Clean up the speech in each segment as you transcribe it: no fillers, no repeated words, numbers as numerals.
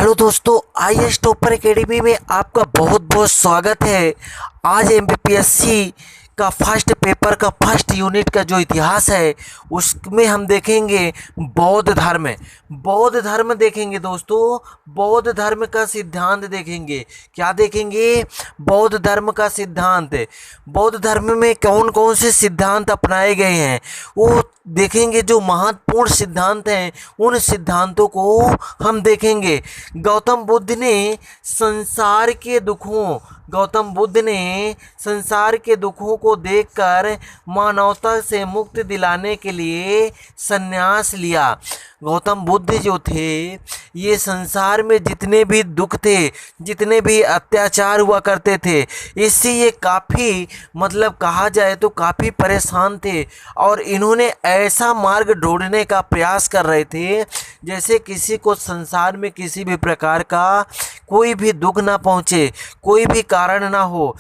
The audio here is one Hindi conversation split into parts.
हेलो दोस्तों, आईएएस टॉपर एकेडमी में आपका बहुत बहुत स्वागत है। आज एमपीएससी का फर्स्ट पेपर का फर्स्ट यूनिट का जो इतिहास है उसमें हम देखेंगे बौद्ध धर्म देखेंगे दोस्तों। बौद्ध धर्म का सिद्धांत देखेंगे। क्या देखेंगे? बौद्ध धर्म का सिद्धांत। बौद्ध धर्म में कौन कौन से सिद्धांत अपनाए गए हैं वो देखेंगे। जो महत्वपूर्ण सिद्धांत हैं उन सिद्धांतों को हम देखेंगे। गौतम बुद्ध ने संसार के दुखों को देखकर मानवता से मुक्ति दिलाने के लिए संन्यास लिया। गौतम बुद्ध जो थे ये संसार में जितने भी दुख थे, जितने भी अत्याचार हुआ करते थे, इससे ये काफ़ी कहा जाए तो काफ़ी परेशान थे। और इन्होंने ऐसा मार्ग ढूंढने का प्रयास कर रहे थे जैसे किसी को संसार में किसी भी प्रकार का कोई भी दुख ना पहुँचे, कोई भी कारण ना हो।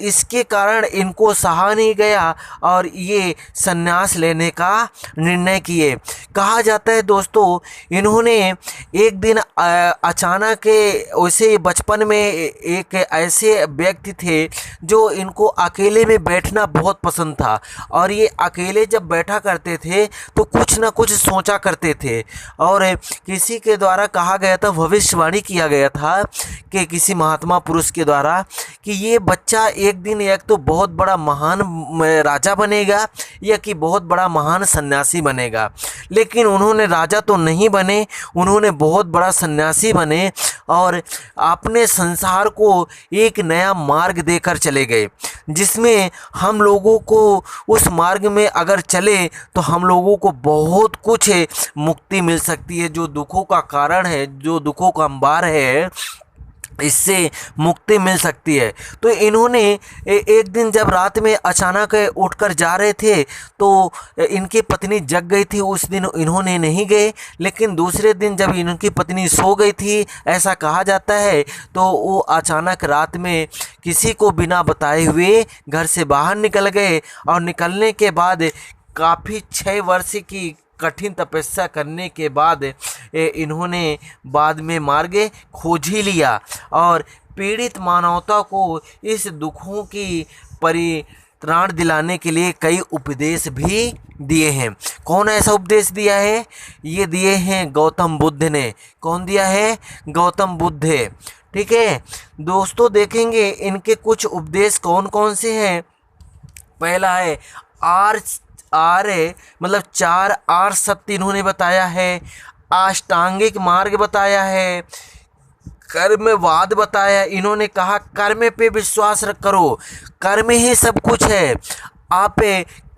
इसके कारण इनको सहा नहीं गया और ये संन्यास लेने का निर्णय किए। कहा जाता है दोस्तों इन्होंने एक दिन अचानक वैसे बचपन में एक ऐसे व्यक्ति थे जो इनको अकेले में बैठना बहुत पसंद था और ये अकेले जब बैठा करते थे तो कुछ ना कुछ सोचा करते थे। और किसी के द्वारा कहा गया था, भविष्यवाणी किया गया था कि किसी महात्मा पुरुष के द्वारा कि ये बच्चा एक दिन एक तो बहुत बड़ा महान राजा बनेगा या कि बहुत बड़ा महान सन्यासी बनेगा। लेकिन उन्होंने राजा तो नहीं बने, उन्होंने बहुत बड़ा सन्यासी बने और अपने संसार को एक नया मार्ग देकर चले गए, जिसमें हम लोगों को उस मार्ग में अगर चले तो हम लोगों को बहुत कुछ मुक्ति मिल सकती है। जो दुखों का कारण है, जो दुखों का अंबार है, इससे मुक्ति मिल सकती है। तो इन्होंने एक दिन जब रात में अचानक उठकर जा रहे थे तो इनकी पत्नी जग गई थी। उस दिन इन्होंने नहीं गए, लेकिन दूसरे दिन जब इनकी पत्नी सो गई थी, ऐसा कहा जाता है, तो वो अचानक रात में किसी को बिना बताए हुए घर से बाहर निकल गए। और निकलने के बाद काफ़ी 6 वर्ष की कठिन तपस्या करने के बाद इन्होंने बाद में मार्ग खोज ही लिया और पीड़ित मानवता को इस दुखों की परित्राण दिलाने के लिए कई उपदेश भी दिए हैं। कौन ऐसा उपदेश दिया है? ये दिए हैं गौतम बुद्ध ने। कौन दिया है? गौतम बुद्ध है। ठीक है दोस्तों, देखेंगे इनके कुछ उपदेश कौन कौन से हैं। पहला है चार आर्य सत्य इन्होंने बताया है, अष्टांगिक मार्ग बताया है, कर्मवाद बताया। इन्होंने कहा कर्म पे विश्वास करो, कर्म ही सब कुछ है, आप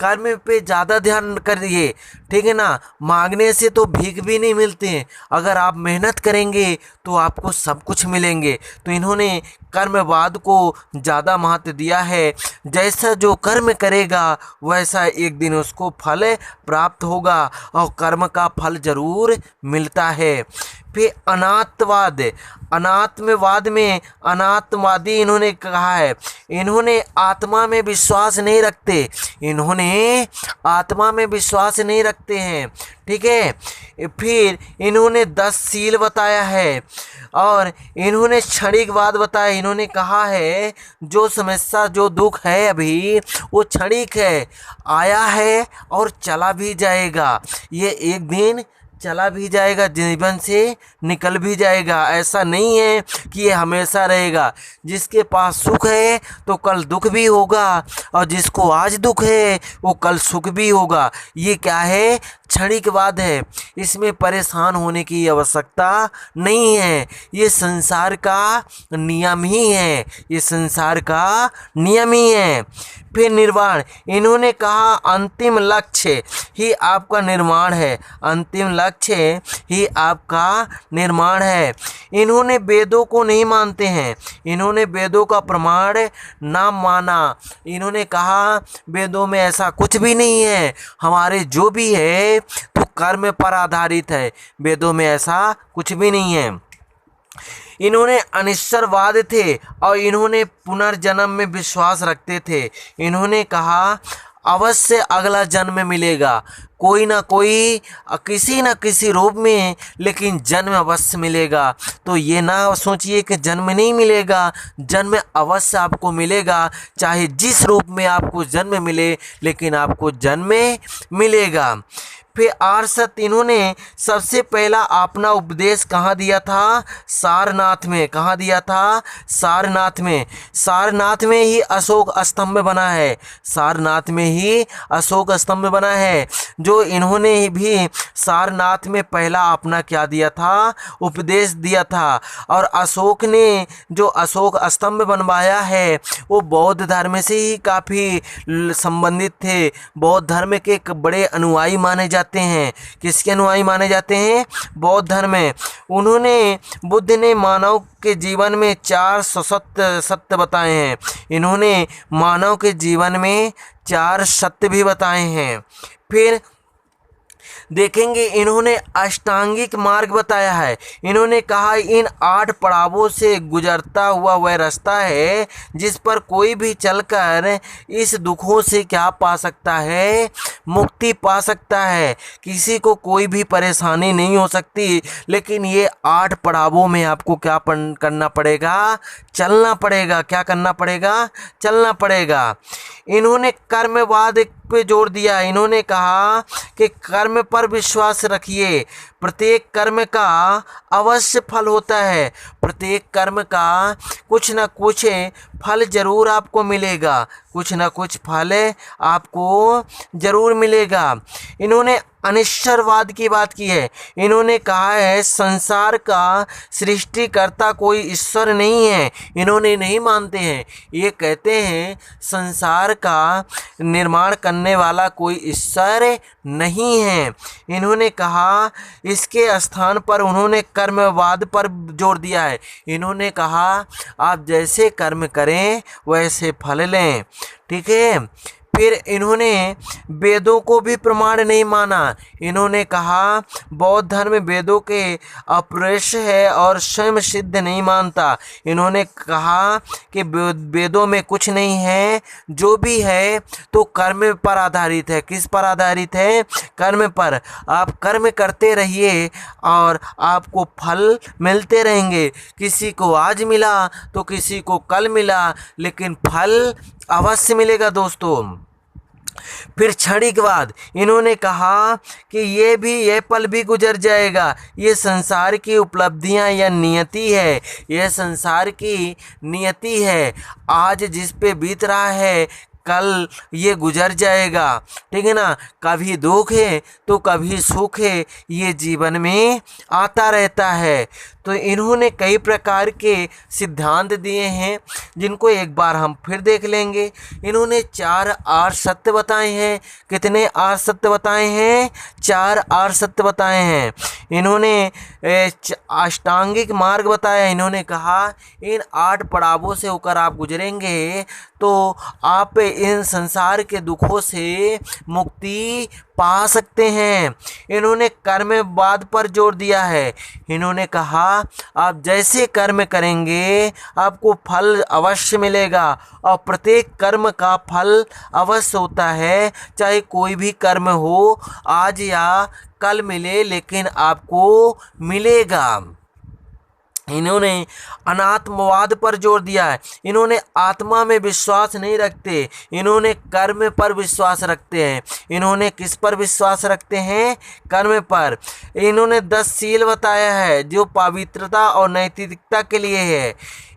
कर्म पे ज़्यादा ध्यान करिए। ठीक है ना, मांगने से तो भीख भी नहीं मिलते हैं, अगर आप मेहनत करेंगे तो आपको सब कुछ मिलेंगे। तो इन्होंने कर्मवाद को ज़्यादा महत्व दिया है। जैसा जो कर्म करेगा वैसा एक दिन उसको फल प्राप्त होगा और कर्म का फल जरूर मिलता है। फिर अनात्मवाद में अनात्मवादी इन्होंने कहा है, इन्होंने आत्मा में विश्वास नहीं रखते, इन्होंने आत्मा में विश्वास नहीं रखते हैं। ठीक है, फिर इन्होंने 10 सील बताया है और इन्होंने क्षणिकवाद बताया। इन्होंने कहा है जो समस्या, जो दुख है अभी वो क्षणिक है, आया है और चला भी जाएगा। ये एक दिन चला भी जाएगा, जीवन से निकल भी जाएगा। ऐसा नहीं है कि ये हमेशा रहेगा। जिसके पास सुख है तो कल दुख भी होगा और जिसको आज दुख है वो कल सुख भी होगा। ये क्या है? क्षणिकवाद है। इसमें परेशान होने की आवश्यकता नहीं है, ये संसार का नियम ही है, ये संसार का नियम ही है। फिर निर्वाण, इन्होंने कहा अंतिम लक्ष्य ही आपका निर्माण है, अंतिम लक्ष्य ही आपका निर्माण है। इन्होंने वेदों को नहीं मानते हैं, इन्होंने वेदों का प्रमाण ना माना। इन्होंने कहा वेदों में ऐसा कुछ भी नहीं है, हमारे जो भी है तो कर्म पर आधारित है, वेदों में ऐसा कुछ भी नहीं है। इन्होंने अनिश्चरवाद थे और इन्होंने पुनर्जन्म में विश्वास रखते थे। इन्होंने कहा अवश्य अगला जन्म मिलेगा, कोई ना कोई किसी न किसी रूप में, लेकिन जन्म अवश्य मिलेगा। तो ये ना सोचिए कि जन्म नहीं मिलेगा, जन्म अवश्य आपको मिलेगा, चाहे जिस रूप में आपको जन्म मिले, लेकिन आपको जन्म मिलेगा। फिर आर्षद इन्होंने सबसे पहला अपना उपदेश कहाँ दिया था? सारनाथ में। कहाँ दिया था? सारनाथ में। सारनाथ में ही अशोक स्तंभ बना है, सारनाथ में ही अशोक स्तंभ बना है, जो इन्होंने भी सारनाथ में पहला अपना क्या दिया था? उपदेश दिया था। और अशोक ने जो अशोक स्तंभ बनवाया है वो बौद्ध धर्म से ही काफ़ी संबंधित थे, बौद्ध धर्म के एक बड़े अनुयायी माने जाते हैं। किसके अनुयायी माने जाते हैं? बौद्ध धर्म में। उन्होंने, बुद्ध ने मानव के जीवन में 4 सत्य बताए हैं। इन्होंने मानव के जीवन में 4 सत्य भी बताए हैं। फिर देखेंगे इन्होंने अष्टांगिक मार्ग बताया है। इन्होंने कहा इन 8 पड़ावों से गुजरता हुआ वह रास्ता है जिस पर कोई भी चलकर इस दुखों से क्या पा सकता है? मुक्ति पा सकता है। किसी को कोई भी परेशानी नहीं हो सकती, लेकिन ये 8 पड़ावों में आपको क्या करना पड़ेगा? चलना पड़ेगा। क्या करना पड़ेगा? चलना पड़ेगा। इन्होंने कर्मवाद पे जोर दिया। इन्होंने कहा कि कर्म पर विश्वास रखिए, प्रत्येक कर्म का अवश्य फल होता है, प्रत्येक कर्म का कुछ ना कुछ फल जरूर आपको मिलेगा, कुछ ना कुछ फल आपको जरूर मिलेगा। इन्होंने अनिश्चरवाद की बात की है। इन्होंने कहा है संसार का सृष्टिकर्ता कोई ईश्वर नहीं है। इन्होंने नहीं मानते हैं, ये कहते हैं संसार का निर्माण करने वाला कोई ईश्वर नहीं है। इन्होंने कहा, इसके स्थान पर उन्होंने कर्मवाद पर जोर दिया है। इन्होंने कहा आप जैसे कर्म करें वैसे फल लें, ठीक है। फिर इन्होंने वेदों को भी प्रमाण नहीं माना। इन्होंने कहा बौद्ध धर्म वेदों के अपरेश है और स्वयं सिद्ध नहीं मानता। इन्होंने कहा कि वेदों में कुछ नहीं है, जो भी है तो कर्म पर आधारित है। किस पर आधारित है? कर्म पर। आप कर्म करते रहिए और आपको फल मिलते रहेंगे। किसी को आज मिला तो किसी को कल मिला, लेकिन फल अवश्य मिलेगा दोस्तों। फिर क्षणिकवाद। इन्होंने कहा कि ये पल भी गुजर जाएगा, ये संसार की उपलब्धियां या नियति है, यह संसार की नियति है। आज जिस पे बीत रहा है कल ये गुजर जाएगा, ठीक है ना। कभी दुख है तो कभी सुख है, ये जीवन में आता रहता है। तो इन्होंने कई प्रकार के सिद्धांत दिए हैं, जिनको एक बार हम फिर देख लेंगे। इन्होंने 4 आर्य सत्य बताए हैं। कितने आर्य सत्य बताए हैं? 4 आर्य सत्य बताए हैं। इन्होंने अष्टांगिक मार्ग बताया। इन्होंने कहा इन 8 पड़ावों से होकर आप गुजरेंगे तो आप इन संसार के दुखों से मुक्ति पा सकते हैं। इन्होंने कर्मवाद पर जोर दिया है। इन्होंने कहा आप जैसे कर्म करेंगे आपको फल अवश्य मिलेगा, और प्रत्येक कर्म का फल अवश्य होता है, चाहे कोई भी कर्म हो, आज या कल मिले, लेकिन आपको मिलेगा। इन्होंने अनात्मवाद पर जोर दिया है। इन्होंने आत्मा में विश्वास नहीं रखते, इन्होंने कर्म पर विश्वास रखते हैं। इन्होंने किस पर विश्वास रखते हैं? कर्म पर। इन्होंने 10 सील बताया है जो पवित्रता और नैतिकता के लिए है।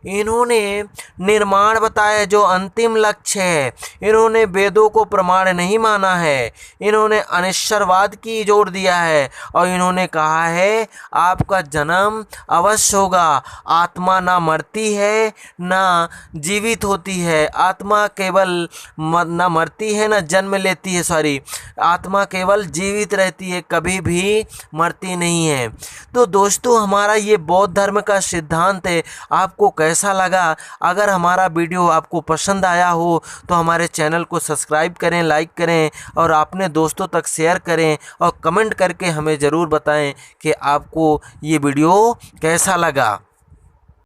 इन्होंने निर्माण बताया जो अंतिम लक्ष्य है। इन्होंने वेदों को प्रमाण नहीं माना है। इन्होंने अनिश्चरवाद की जोर दिया है, और इन्होंने कहा है आपका जन्म अवश्य होगा। आत्मा ना मरती है ना जीवित होती है, आत्मा केवल ना मरती है ना जन्म लेती है, आत्मा केवल जीवित रहती है, कभी भी मरती नहीं है। तो दोस्तों हमारा ये बौद्ध धर्म का सिद्धांत है। आपको कैसा लगा? अगर हमारा वीडियो आपको पसंद आया हो तो हमारे चैनल को सब्सक्राइब करें, लाइक करें और अपने दोस्तों तक शेयर करें, और कमेंट करके हमें ज़रूर बताएं कि आपको ये वीडियो कैसा लगा।